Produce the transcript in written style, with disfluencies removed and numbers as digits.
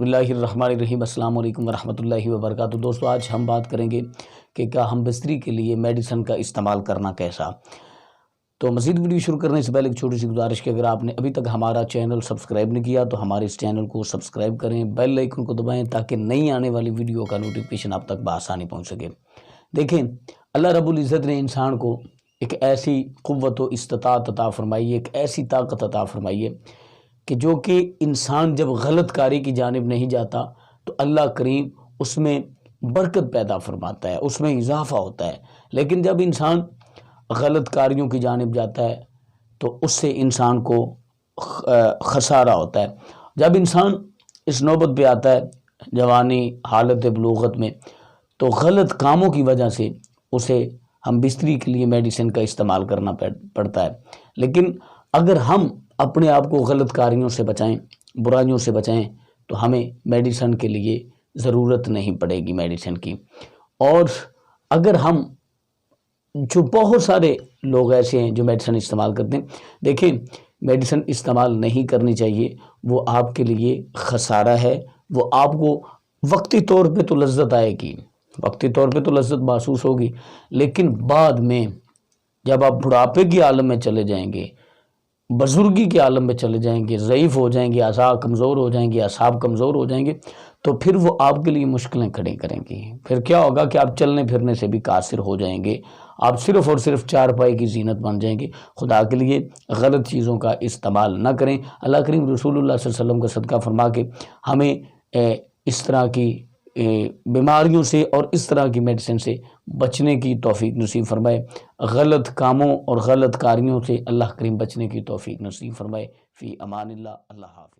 بسم اللہ الرحمن الرحیم۔ السلام علیکم ورحمۃ اللہ وبرکاتہ۔ دوستو آج ہم بات کریں گے کہ کیا ہم بستری کے لیے میڈیسن کا استعمال کرنا کیسا۔ تو مزید ویڈیو شروع کرنے سے پہلے ایک چھوٹی سی گزارش کہ اگر آپ نے ابھی تک ہمارا چینل سبسکرائب نہیں کیا تو ہمارے اس چینل کو سبسکرائب کریں، بیل آئیکن کو دبائیں تاکہ نئی آنے والی ویڈیو کا نوٹیفیکیشن آپ تک بآسانی پہنچ سکے۔ دیکھیں، اللہ رب العزت نے انسان کو ایک ایسی قوت و استطاعت عطا فرمائی ہے، ایک ایسی طاقت عطا فرمائی ہے کہ جو کہ انسان جب غلط کاری کی جانب نہیں جاتا تو اللہ کریم اس میں برکت پیدا فرماتا ہے، اس میں اضافہ ہوتا ہے۔ لیکن جب انسان غلط کاریوں کی جانب جاتا ہے تو اس سے انسان کو خسارہ ہوتا ہے۔ جب انسان اس نوبت پہ آتا ہے جوانی حالت بلوغت میں تو غلط کاموں کی وجہ سے اسے ہم بستری کے لیے میڈیسن کا استعمال کرنا پڑتا ہے۔ لیکن اگر ہم اپنے آپ کو غلط کاریوں سے بچائیں، برائیوں سے بچائیں تو ہمیں میڈیسن کے لیے ضرورت نہیں پڑے گی میڈیسن کی۔ اور اگر ہم جو بہت سارے لوگ ایسے ہیں جو میڈیسن استعمال کرتے ہیں، دیکھیں میڈیسن استعمال نہیں کرنی چاہیے، وہ آپ کے لیے خسارہ ہے۔ وہ آپ کو وقتی طور پہ تو لذت آئے گی، وقتی طور پہ تو لذت محسوس ہوگی، لیکن بعد میں جب آپ بڑھاپے کی عالم میں چلے جائیں گے، بزرگی کے عالم میں چلے جائیں گے، ضعیف ہو جائیں گے، اعضاء کمزور ہو جائیں گے، اعصاب کمزور ہو جائیں گے تو پھر وہ آپ کے لیے مشکلیں کھڑی کریں گی۔ پھر کیا ہوگا کہ آپ چلنے پھرنے سے بھی قاصر ہو جائیں گے، آپ صرف اور صرف چارپائی کی زینت بن جائیں گے۔ خدا کے لیے غلط چیزوں کا استعمال نہ کریں۔ اللہ کریم رسول اللہ صلی اللہ علیہ وسلم کا صدقہ فرما کے ہمیں اس طرح کی بیماریوں سے اور اس طرح کی میڈیسن سے بچنے کی توفیق نصیب فرمائے۔ غلط کاموں اور غلط کاریوں سے اللہ کریم بچنے کی توفیق نصیب فرمائے۔ فی امان اللہ۔ اللہ حافظ۔